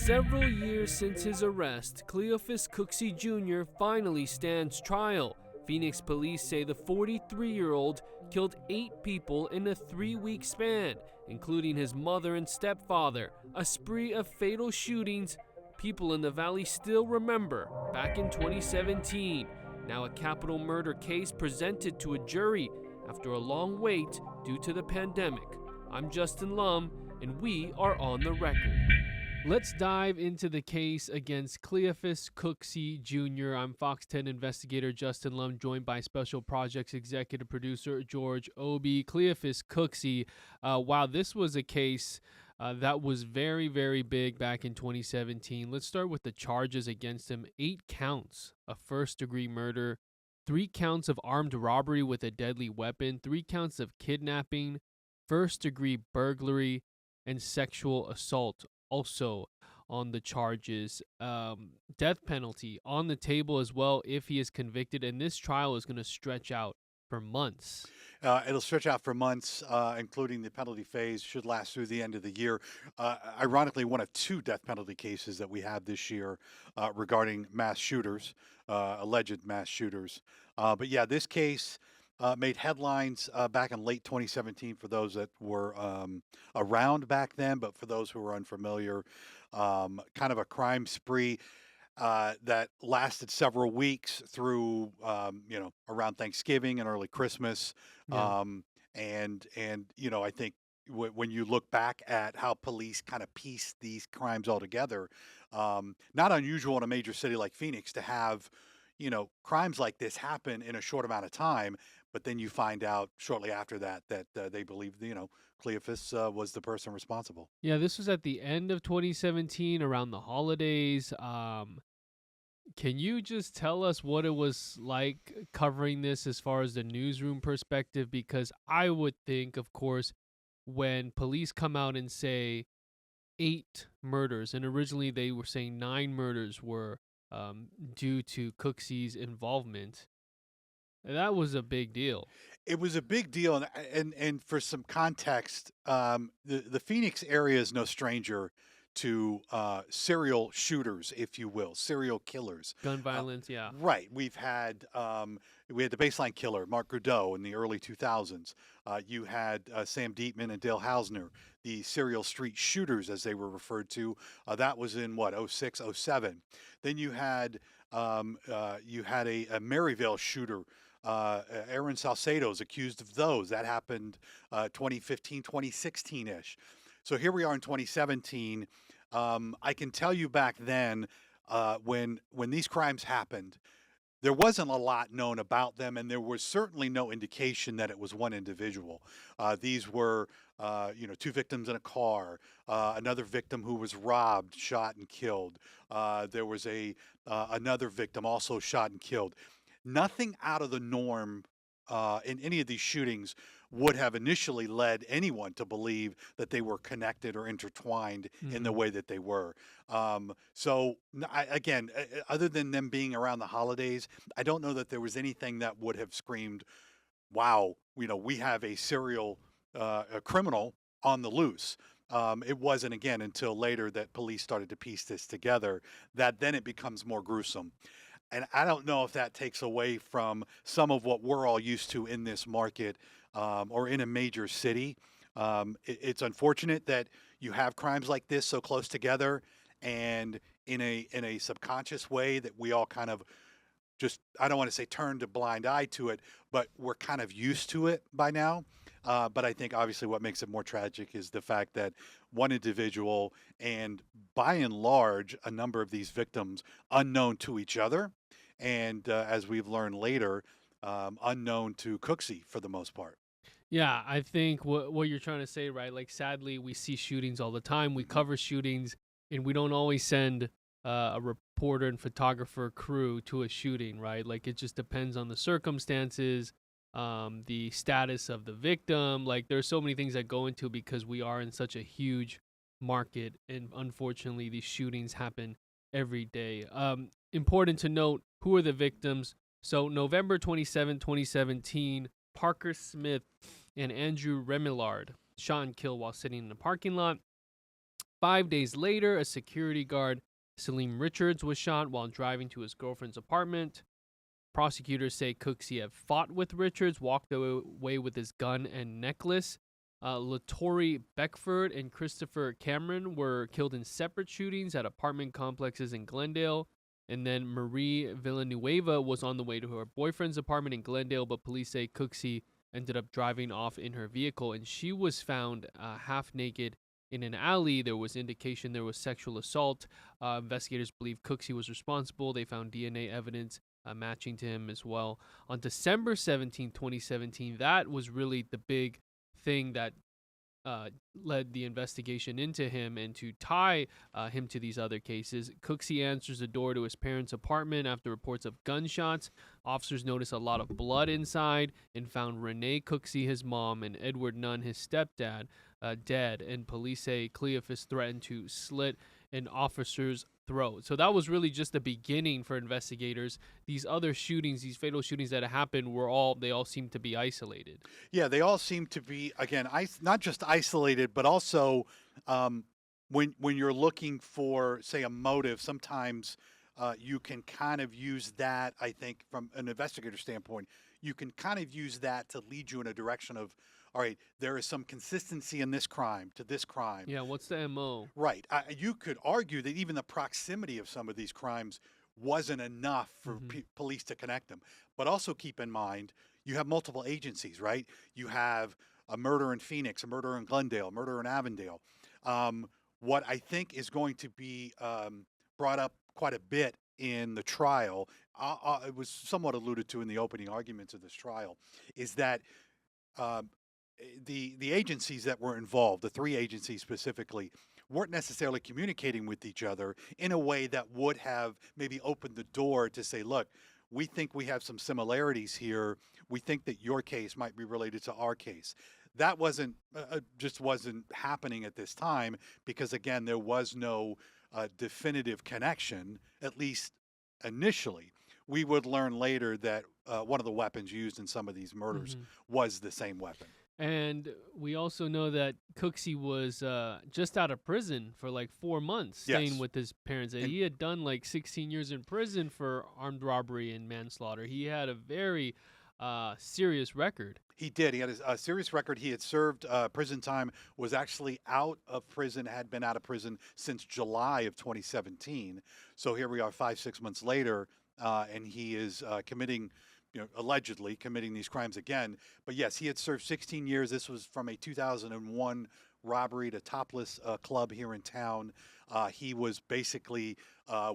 Several years since his arrest, Cleophus Cooksey Jr. finally stands trial. Phoenix police say the 43-year-old killed 8 people in a 3-week span, including his mother and stepfather. A spree of fatal shootings people in the valley still remember back in 2017. Now a capital murder case presented to a jury after a long wait due to the pandemic. I'm Justin Lum, and we are on the record. Let's dive into the case against Cleophus Cooksey Jr. I'm Fox 10 investigator Justin Lum, joined by Special Projects executive producer George Obi. Cleophus Cooksey, wow, this was a case that was very, very big back in 2017. Let's start with the charges against him. 8 counts of first-degree murder, 3 counts of armed robbery with a deadly weapon, 3 counts of kidnapping, first-degree burglary, and sexual assault also on the charges. Death penalty on the table as well if he is convicted, and this trial is going to stretch out for months. It'll stretch out for months, including the penalty phase, should last through the end of the year. Ironically, one of 2 death penalty cases that we have this year regarding mass shooters, alleged mass shooters. But yeah, this case made headlines back in late 2017 for those that were around back then, but for those who were unfamiliar, kind of a crime spree that lasted several weeks through, around Thanksgiving and early Christmas. Yeah. And I think when you look back at how police kind of piece these crimes all together, not unusual in a major city like Phoenix to have, crimes like this happen in a short amount of time. But then you find out shortly after that they believe, Cleophus was the person responsible. Yeah, this was at the end of 2017, around the holidays. Can you just tell us what it was like covering this as far as the newsroom perspective? Because I would think, of course, when police come out and say 8 murders, and originally they were saying 9 murders were due to Cooksey's involvement, that was a big deal. It was a big deal, and for some context, the Phoenix area is no stranger to serial shooters, if you will, serial killers. Gun violence, yeah. Right. We had the baseline killer, Mark Grudeau, in the early 2000s. You had Sam Dietman and Dale Hausner, the serial street shooters, as they were referred to. That was in what, 06, 07. Then you had a Maryvale shooter. Aaron Salcedo is accused of those. That happened 2015, 2016-ish. So here we are in 2017. I can tell you back then, when these crimes happened, there wasn't a lot known about them, and there was certainly no indication that it was one individual. These were, 2 victims in a car, another victim who was robbed, shot, and killed. There was another victim also shot and killed. Nothing out of the norm in any of these shootings would have initially led anyone to believe that they were connected or intertwined in the way that they were. Again, other than them being around the holidays, I don't know that there was anything that would have screamed, wow, we have a serial a criminal on the loose. It wasn't, again, until later that police started to piece this together that then it becomes more gruesome. And I don't know if that takes away from some of what we're all used to in this market or in a major city. It's unfortunate that you have crimes like this so close together, and in a subconscious way that we all kind of just, I don't want to say turned a blind eye to it, but we're kind of used to it by now. But I think obviously what makes it more tragic is the fact that one individual, and by and large, a number of these victims unknown to each other, and as we've learned later, unknown to Cooksey for the most part. Yeah, I think what you're trying to say, right? Like, sadly, we see shootings all the time. We cover shootings, and we don't always send a reporter and photographer crew to a shooting, right? Like, it just depends on the circumstances, the status of the victim. Like, there's so many things that go into, because we are in such a huge market, and unfortunately, these shootings happen every day. Important to note, who are the victims? So November 27, 2017, Parker Smith and Andrew Remillard shot and killed while sitting in a parking lot. 5 days later, a security guard, Salim Richards, was shot while driving to his girlfriend's apartment. Prosecutors say Cooksey had fought with Richards, walked away with his gun and necklace. Latore Beckford and Christopher Cameron were killed in separate shootings at apartment complexes in Glendale. And then Marie Villanueva was on the way to her boyfriend's apartment in Glendale, but police say Cooksey ended up driving off in her vehicle, and she was found half naked in an alley. There was indication there was sexual assault. Investigators believe Cooksey was responsible. They found DNA evidence matching to him as well. On December 17, 2017, that was really the big thing that led the investigation into him and to tie him to these other cases. Cooksey answers the door to his parents' apartment after reports of gunshots. Officers noticed a lot of blood inside and found Renee Cooksey, his mom, and Edward Nunn, his stepdad, dead. And police say Cleophus threatened to slit an officer's throat. So that was really just the beginning for investigators. These other shootings, these fatal shootings that happened, they all seemed to be isolated. Yeah, they all seem to be, again, not just isolated, but also when you're looking for, say, a motive, sometimes you can kind of use that, I think, from an investigator standpoint, you can kind of use that to lead you in a direction of, all right, there is some consistency in this crime to this crime. Yeah, what's the MO? Right. You could argue that even the proximity of some of these crimes wasn't enough for police to connect them. But also keep in mind, you have multiple agencies, right? You have a murder in Phoenix, a murder in Glendale, a murder in Avondale. What I think is going to be brought up quite a bit in the trial, it was somewhat alluded to in the opening arguments of this trial, is that the agencies that were involved, the three agencies specifically, weren't necessarily communicating with each other in a way that would have maybe opened the door to say, look, we think we have some similarities here. We think that your case might be related to our case. That just wasn't happening at this time because, again, there was no definitive connection, at least initially. We would learn later that one of the weapons used in some of these murders was the same weapon. And we also know that Cooksey was just out of prison for like 4 months, staying with his parents. And he had done like 16 years in prison for armed robbery and manslaughter. He had a very serious record. He did. He had a serious record. He had served prison time, was actually out of prison, had been out of prison since July of 2017. So here we are 5-6 months later, and he is allegedly committing these crimes again. But yes, he had served 16 years. This was from a 2001 robbery at a topless club here in town. He was basically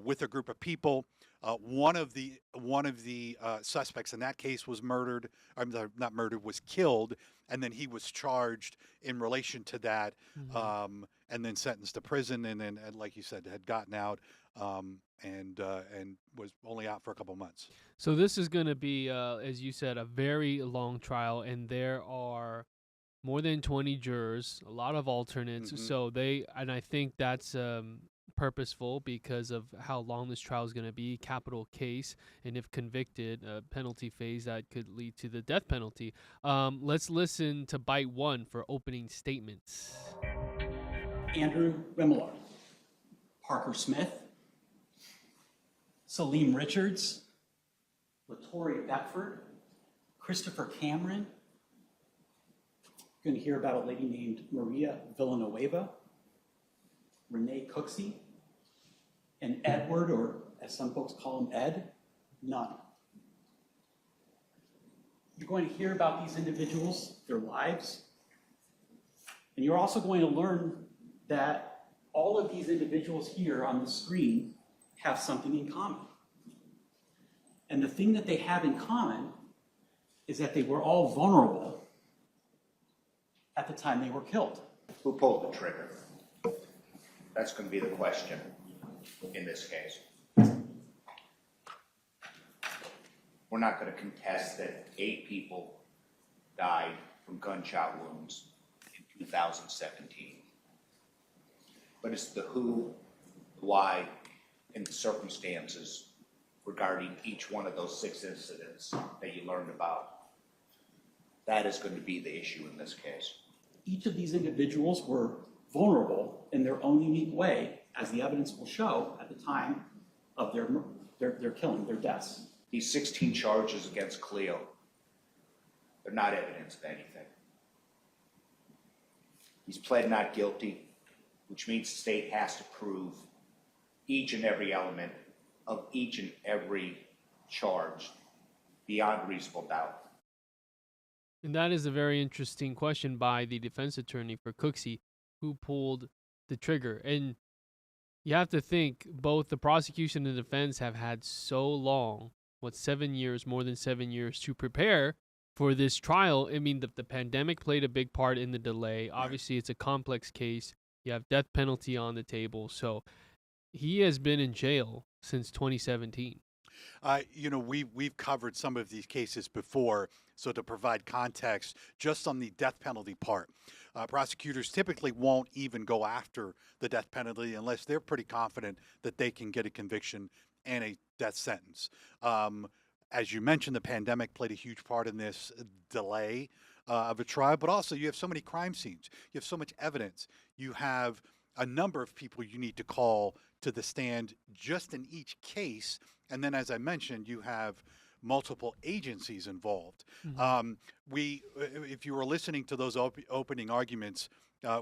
with a group of people. One of the suspects in that case was murdered. Not murdered, was killed, and then he was charged in relation to that, and then sentenced to prison. And then, like you said, had gotten out. And was only out for a couple months. So this is going to be, as you said, a very long trial, and there are more than 20 jurors, a lot of alternates. So I think that's purposeful because of how long this trial is going to be. Capital case, and if convicted, a penalty phase that could lead to the death penalty. Let's listen to bite one for opening statements. Andrew Remillard, Parker Smith, Salim Richards, Latore Beckford, Christopher Cameron. You're going to hear about a lady named Maria Villanueva, Renee Cooksey, and Edward, or as some folks call him, Ed, Nunn. You're going to hear about these individuals, their lives, and you're also going to learn that all of these individuals here on the screen have something in common. And the thing that they have in common is that they were all vulnerable at the time they were killed. Who pulled the trigger? That's going to be the question in this case. We're not going to contest that 8 people died from gunshot wounds in 2017. But it's the who, the why, and the circumstances regarding each one of those 6 incidents that you learned about. That is going to be the issue in this case. Each of these individuals were vulnerable in their own unique way, as the evidence will show at the time of their killing, their deaths. These 16 charges against Cleo, they're not evidence of anything. He's pled not guilty, which means the state has to prove each and every element of each and every charge beyond reasonable doubt. And that is a very interesting question by the defense attorney for Cooksey, who pulled the trigger. And you have to think both the prosecution and the defense have had so long, 7 years, more than 7 years, to prepare for this trial. I mean, the pandemic played a big part in the delay. Obviously, it's a complex case. You have death penalty on the table. So he has been in jail since 2017. We've covered some of these cases before, so to provide context, just on the death penalty part, prosecutors typically won't even go after the death penalty unless they're pretty confident that they can get a conviction and a death sentence. As you mentioned, the pandemic played a huge part in this delay of a trial, but also you have so many crime scenes, you have so much evidence, you have a number of people you need to call to the stand just in each case. And then, as I mentioned, you have multiple agencies involved. Mm-hmm. If you were listening to those opening arguments,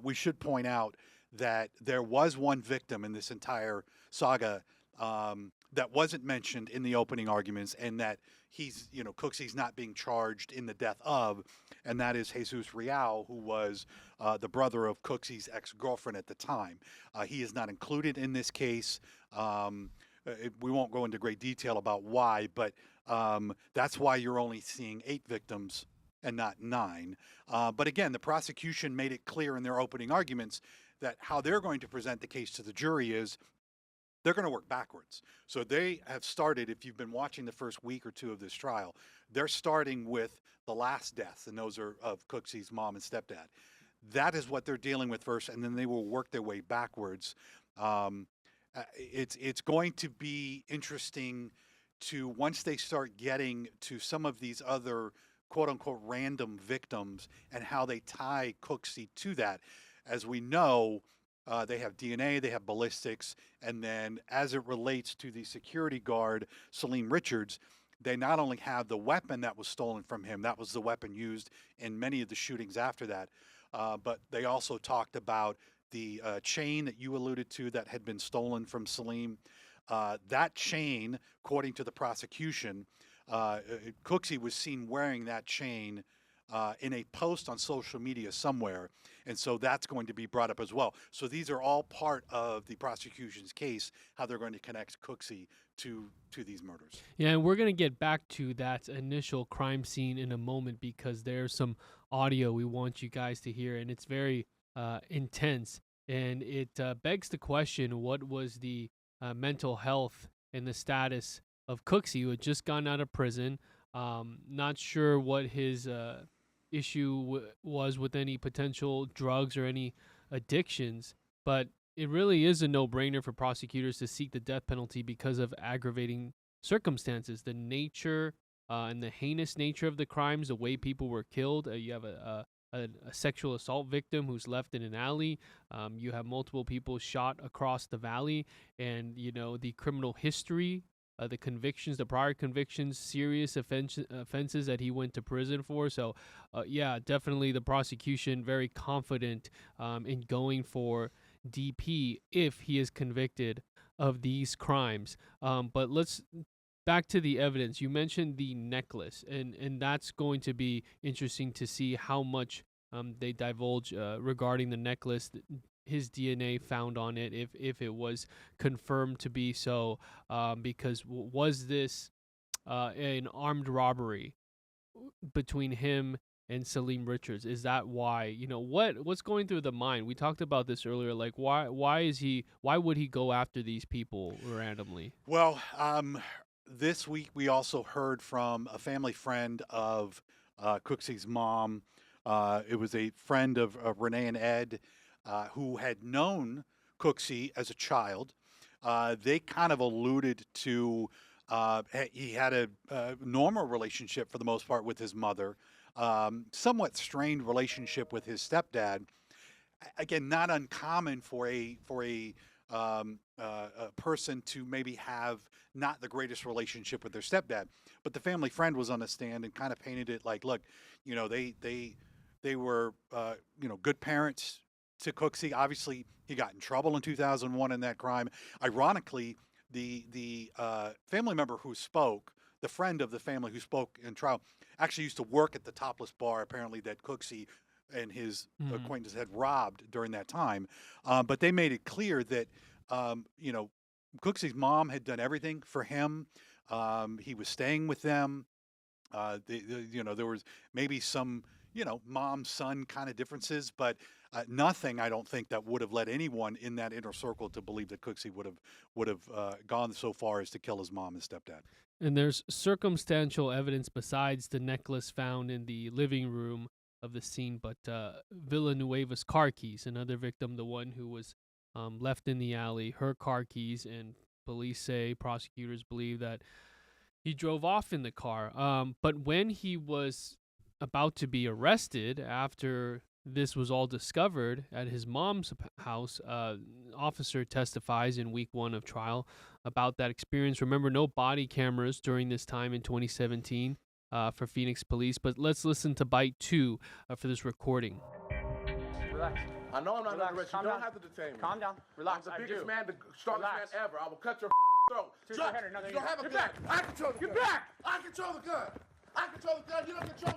we should point out that there was one victim in this entire saga that wasn't mentioned in the opening arguments, and that Cookseys not being charged in the death of, and that is Jesus Real, who was the brother of Cookseys' ex-girlfriend at the time. He is not included in this case. We won't go into great detail about why, but that's why you're only seeing 8 victims and not 9. But again, the prosecution made it clear in their opening arguments that how they're going to present the case to the jury is they're going to work backwards. So they have started, if you've been watching the first week or two of this trial, they're starting with the last deaths, and those are of Cookseys' mom and stepdad. That is what they're dealing with first, and then they will work their way backwards. It's going to be interesting to, once they start getting to some of these other quote-unquote random victims and how they tie Cooksey to that. As we know, they have DNA, they have ballistics, and then as it relates to the security guard, Salim Richards, they not only have the weapon that was stolen from him, that was the weapon used in many of the shootings after that, but they also talked about the chain that you alluded to that had been stolen from Salim. That chain, according to the prosecution, Cooksey was seen wearing that chain in a post on social media somewhere, and so that's going to be brought up as well. So these are all part of the prosecution's case, how they're going to connect Cooksey to these murders. Yeah, and we're going to get back to that initial crime scene in a moment, because there's some audio we want you guys to hear, and it's very intense, and it begs the question, what was the mental health and the status of Cooksey, who had just gotten out of prison? Not sure what his issue was with any potential drugs or any addictions, but it really is a no-brainer for prosecutors to seek the death penalty because of aggravating circumstances, the nature and the heinous nature of the crimes, the way people were killed. You have a sexual assault victim who's left in an alley. You have multiple people shot across the valley, and the criminal history, the convictions, the prior convictions, serious offenses that he went to prison for. So, yeah, definitely the prosecution very confident in going for DP if he is convicted of these crimes. But let's back to the evidence. You mentioned the necklace, and that's going to be interesting to see how much they divulge regarding the necklace. His DNA found on it, if it was confirmed to be so, because was this an armed robbery between him and Salim Richards? Is that why? What's going through the mind? We talked about this earlier. Like, why would he go after these people randomly? Well, this week we also heard from a family friend of Cookseys' mom. It was a friend of Renee and Ed, who had known Cooksey as a child. They kind of alluded to he had a normal relationship for the most part with his mother, somewhat strained relationship with his stepdad. again, not uncommon for a person to maybe have not the greatest relationship with their stepdad. But the family friend was on the stand and kind of painted it like, look, they were good parents to Cooksey. Obviously, he got in trouble in 2001 in that crime. Ironically, the family member who spoke, the friend of the family who spoke in trial, actually used to work at the topless bar, apparently, that Cooksey and his acquaintances had robbed during that time. But they made it clear that, Cooksey's mom had done everything for him. He was staying with them. There was maybe some, mom son kind of differences, but nothing, I don't think, that would have led anyone in that inner circle to believe that Cooksey would have gone so far as to kill his mom and stepdad. And there's circumstantial evidence besides the necklace found in the living room of the scene, but Villanueva's car keys, another victim, the one who was left in the alley, her car keys, and prosecutors believe that he drove off in the car. But when he was about to be arrested, after this was all discovered at his mom's house, officer testifies in week 1 of trial about that experience. Remember, no body cameras during this time in 2017 for Phoenix police, but let's listen to bite 2 for this recording. Relax. I know I'm not Relax. under arrest. You Calm don't down. have to detain me. Calm down. Relax. I'm I the biggest do. man, the strongest Relax. man ever. I will cut your throat. Shoot Judge, your head or nothing. you don't have a Get gun. back. I control the gun. Get back. I control the gun. I control the gun. You don't control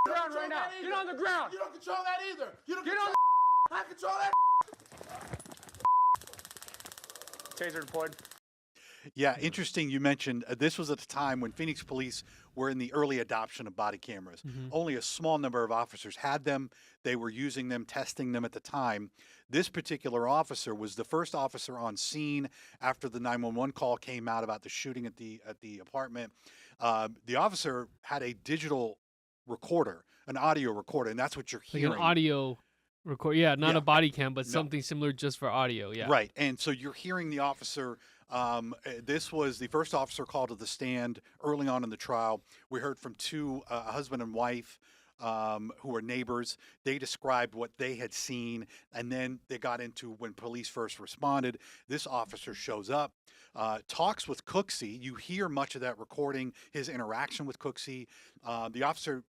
Ground right now. Get on the ground. You don't control that either. You don't Get control on I control that. Taser deployed. Yeah, interesting. You mentioned this was at the time when Phoenix police were in the early adoption of body cameras. Only a small number of officers had them. They were using them, testing them at the time. This particular officer was the first officer on scene after the 911 call came out about the shooting at the apartment. The officer had a digital recorder, an audio recorder, and that's what you're Like hearing. an audio record. Yeah, not Yeah. a body cam, but No. something similar just for audio. Yeah. Right. And so you're hearing the officer. This was the first officer called to the stand early on in the trial. We heard from two, a husband and wife, who were neighbors. They described what they had seen, and then they got into when police first responded. This officer shows up, talks with Cooksey. You hear much of that recording, his interaction with Cooksey. The officer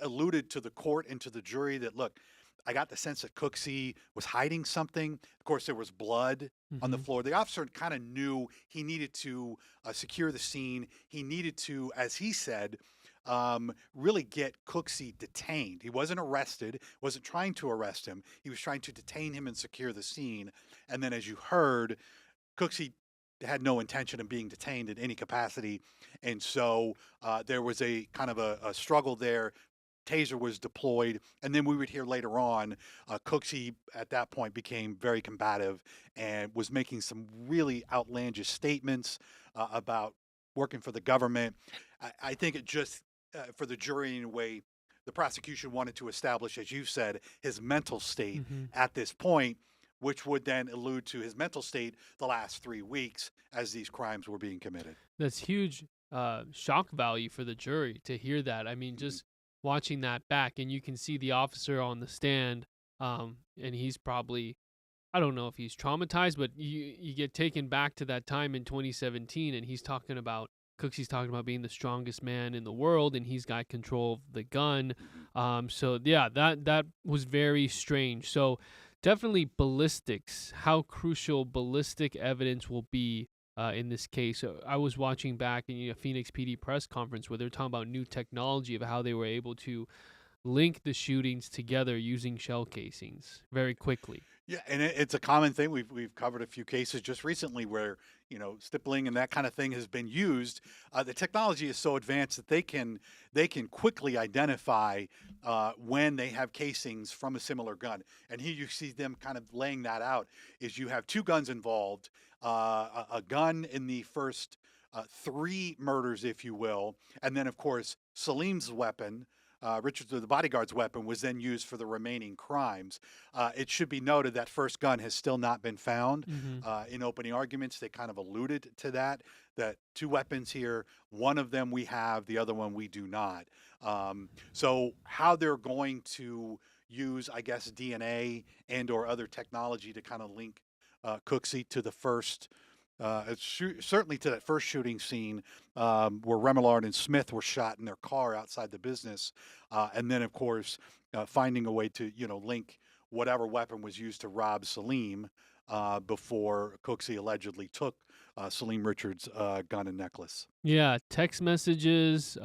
alluded to the court and to the jury that, look, I got the sense that Cooksey was hiding something. Of course, there was blood on the floor. The officer kind of knew he needed to secure the scene. He needed to, as he said, really get Cooksey detained. He wasn't arrested, wasn't trying to arrest him. He was trying to detain him and secure the scene. And then, as you heard, Cooksey had no intention of being detained in any capacity. And so there was a kind of a struggle there. Taser was deployed, and then we would hear later on, Cooksey at that point became very combative and was making some really outlandish statements about working for the government. I think it just, for the jury in a way, the prosecution wanted to establish, as you said, his mental state at this point, which would then allude to his mental state the last 3 weeks as these crimes were being committed. That's huge shock value for the jury to hear that. I mean, just watching that back, and you can see the officer on the stand, and he's probably, I don't know if he's traumatized, but you get taken back to that time in 2017, and Cooksey's talking about being the strongest man in the world, and he's got control of the gun. So yeah, that was very strange. So definitely ballistics, how crucial ballistic evidence will be in this case. I was watching back in a Phoenix PD press conference where they're talking about new technology of how they were able to link the shootings together using shell casings very quickly. Yeah, and it's a common thing. We've covered a few cases just recently where stippling and that kind of thing has been used. The technology is so advanced that they can quickly identify when they have casings from a similar gun. And here you see them kind of laying that out. Is you have two guns involved, a gun in the first 3 murders, if you will, and then of course Salim's weapon. Richard's, the bodyguard's weapon, was then used for the remaining crimes. It should be noted that first gun has still not been found. In opening arguments, they kind of alluded to that 2 weapons here, one of them we have, the other one we do not. So how they're going to use, I guess, DNA and or other technology to kind of link Cooksey to the first, certainly to that first shooting scene where Remillard and Smith were shot in their car outside the business, and then of course finding a way to link whatever weapon was used to rob Salim before Cooksey allegedly took Salim Richards' gun and necklace. Yeah, text messages,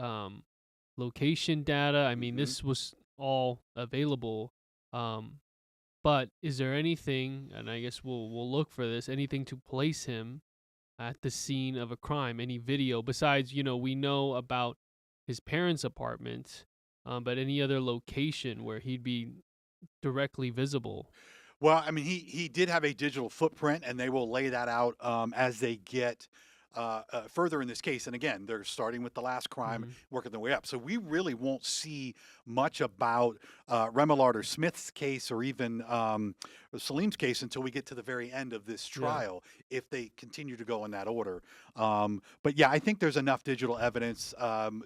location data. I mean, Mhm. this was all available. But is there anything, and I guess we'll look for this, anything to place him at the scene of a crime? Any video besides, we know about his parents' apartment, but any other location where he'd be directly visible? Well, I mean, he did have a digital footprint, and they will lay that out as they get further in this case. And again, they're starting with the last crime, Mhm. working their way up. So we really won't see much about Remillard or Smith's case, or even Salim's case, until we get to the very end of this Yeah. trial, if they continue to go in that order. But yeah, I think there's enough digital evidence,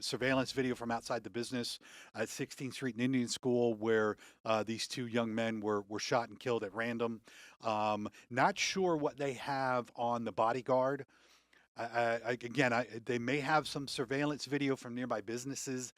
surveillance video from outside the business at 16th Street and Indian School, where these two young men were shot and killed at random. Not sure what they have on the bodyguard. They may have some surveillance video from nearby businesses.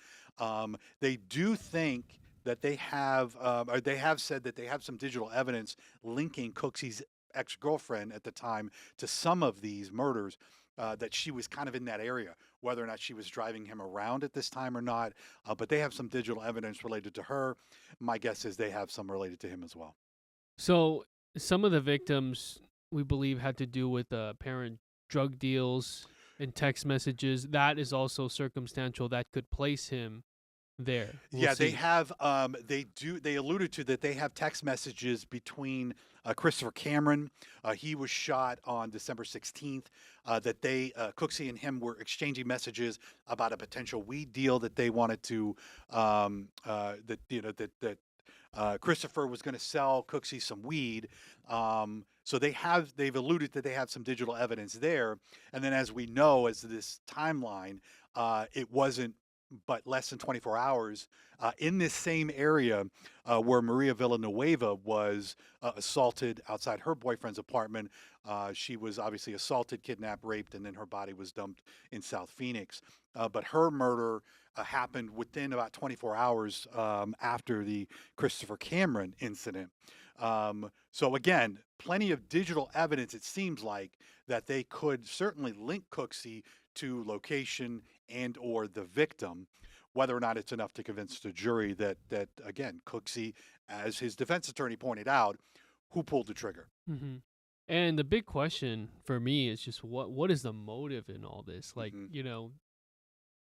They do think that they have, or they have said that they have some digital evidence linking Cooksey's ex-girlfriend at the time to some of these murders. That she was kind of in that area, whether or not she was driving him around at this time or not. But they have some digital evidence related to her. My guess is they have some related to him as well. So some of the victims we believe had to do with apparent drug deals and text messages. That is also circumstantial. That could place him there. We'll Yeah, they see. have. They alluded to that. They have text messages between Christopher Cameron. He was shot on December 16th. That Cooksey and him were exchanging messages about a potential weed deal that they wanted to. Christopher was going to sell Cooksey some weed. So they've alluded that they have some digital evidence there. And then, as we know, as this timeline, it wasn't but less than 24 hours in this same area where Maria Villanueva was assaulted outside her boyfriend's apartment. She was obviously assaulted, kidnapped, raped, and then her body was dumped in South Phoenix. But her murder happened within about 24 hours after the Christopher Cameron incident. So again, plenty of digital evidence, it seems like, that they could certainly link Cooksey to location and or the victim. Whether or not it's enough to convince the jury that again, Cooksey, as his defense attorney pointed out, who pulled the trigger. hmm And the big question for me is just what is the motive in all this? Like, Mhm.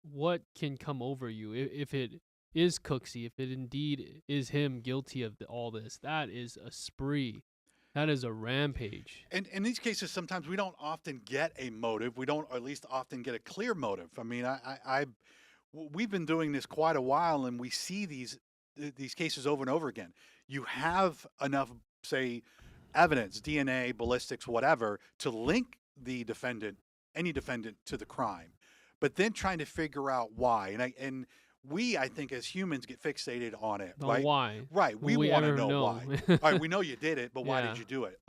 What can come over you if it is Cooksey, if it indeed is him guilty of all this? That is a spree. That is a rampage. And in these cases, sometimes we don't often get a motive. We don't, or at least often get a clear motive. I mean, we've been doing this quite a while, and we see these cases over and over again. You have enough, say, evidence, DNA, ballistics, whatever, to link the defendant, any defendant, to the crime, but then trying to figure out why. I think, as humans, get fixated on it, The right? why? Right. Will We we want to ever know know? why. All right. We know you did it, but why Yeah. did you do it?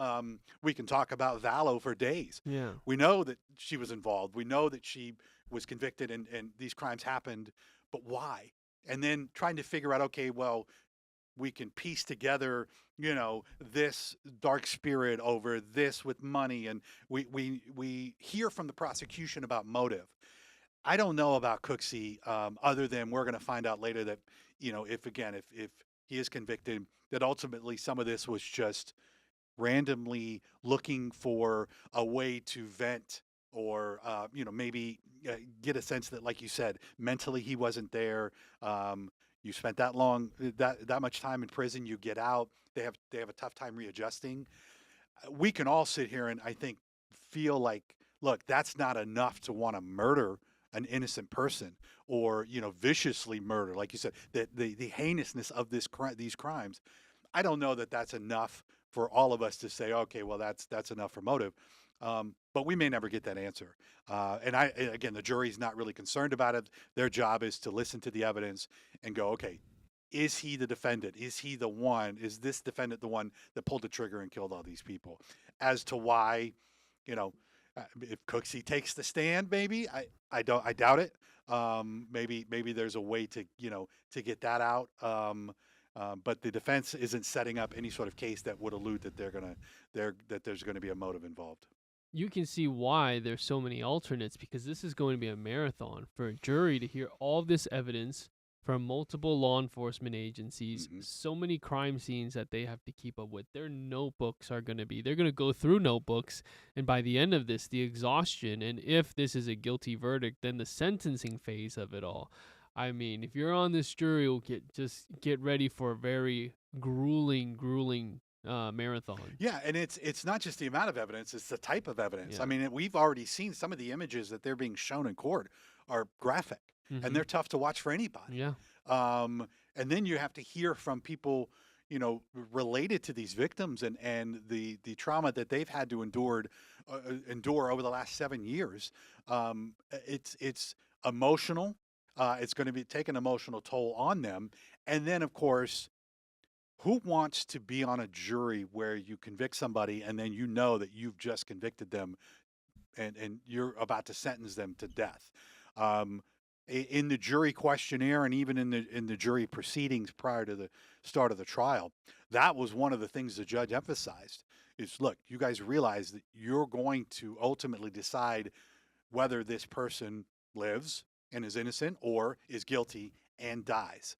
We can talk about Vallow for days. Yeah. We know that she was involved. We know that she was convicted and these crimes happened, but why? And then trying to figure out, okay, well, we can piece together, this dark spirit over this with money. And we hear from the prosecution about motive. I don't know about Cooksey, other than we're going to find out later that, if he is convicted, that ultimately some of this was just randomly looking for a way to vent, or maybe get a sense that, like you said, mentally he wasn't there. You spent that much time in prison, you get out, they have a tough time readjusting. We can all sit here and, I think, feel like, look, that's not enough to want to murder an innocent person, or viciously murder, like you said, the heinousness of these crimes. I don't know that that's enough for all of us to say, okay, well, that's enough for motive. But we may never get that answer. Again, the jury's not really concerned about it. Their job is to listen to the evidence and go, okay, is he the defendant? Is he the one? Is this defendant the one that pulled the trigger and killed all these people? As to why, you know, if Cooksey takes the stand, maybe I doubt it. Maybe there's a way to to get that out. But the defense isn't setting up any sort of case that would allude that that there's gonna be a motive involved. You can see why there's so many alternates, because this is going to be a marathon for a jury to hear all this evidence from multiple law enforcement agencies, so many crime scenes that they have to keep up with. Their notebooks are going to be, they're going to go through notebooks, and by the end of this, the exhaustion, and if this is a guilty verdict, then the sentencing phase of it all. I mean, if you're on this jury, you'll get ready for a very grueling marathon. Yeah, and it's not just the amount of evidence; it's the type of evidence. Yeah. I mean, we've already seen some of the images that they're being shown in court are graphic, and they're tough to watch for anybody. Yeah. And then you have to hear from people, related to these victims and the trauma that they've had to endure over the last 7 years. It's emotional. It's going to take an emotional toll on them. And then, of course, who wants to be on a jury where you convict somebody and then you know that you've just convicted them and you're about to sentence them to death? In the jury questionnaire and even in the jury proceedings prior to the start of the trial, that was one of the things the judge emphasized is, look, you guys realize that you're going to ultimately decide whether this person lives and is innocent or is guilty and dies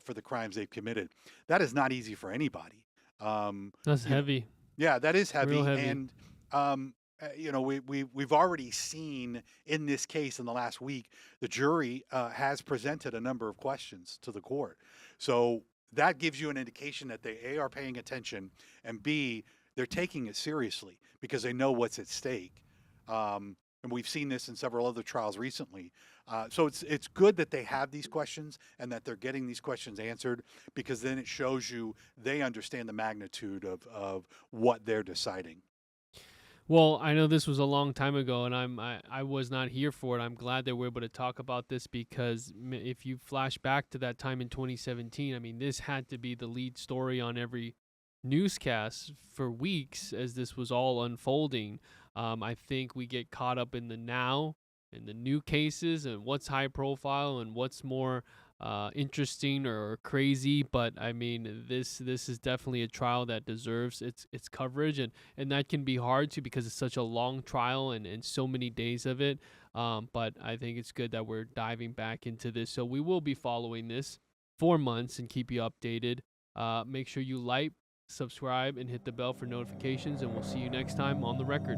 for the crimes they've committed. That is not easy for anybody. That's heavy. Yeah, that is heavy. Real heavy. And we've already seen in this case in the last week, the jury has presented a number of questions to the court. So that gives you an indication that they A, are paying attention, and B, they're taking it seriously because they know what's at stake. And we've seen this in several other trials recently. So it's good that they have these questions and that they're getting these questions answered, because then it shows you they understand the magnitude of what they're deciding. Well, I know this was a long time ago, and I was not here for it. I'm glad that we're able to talk about this, because if you flash back to that time in 2017, I mean, this had to be the lead story on every newscast for weeks as this was all unfolding. I think we get caught up in the now and the new cases and what's high profile and what's more interesting or crazy. But I mean, this is definitely a trial that deserves its coverage, and that can be hard too, because it's such a long trial and so many days of it. But I think it's good that we're diving back into this. So we will be following this for months and keep you updated. Make sure you like, subscribe, and hit the bell for notifications, and we'll see you next time on The Record.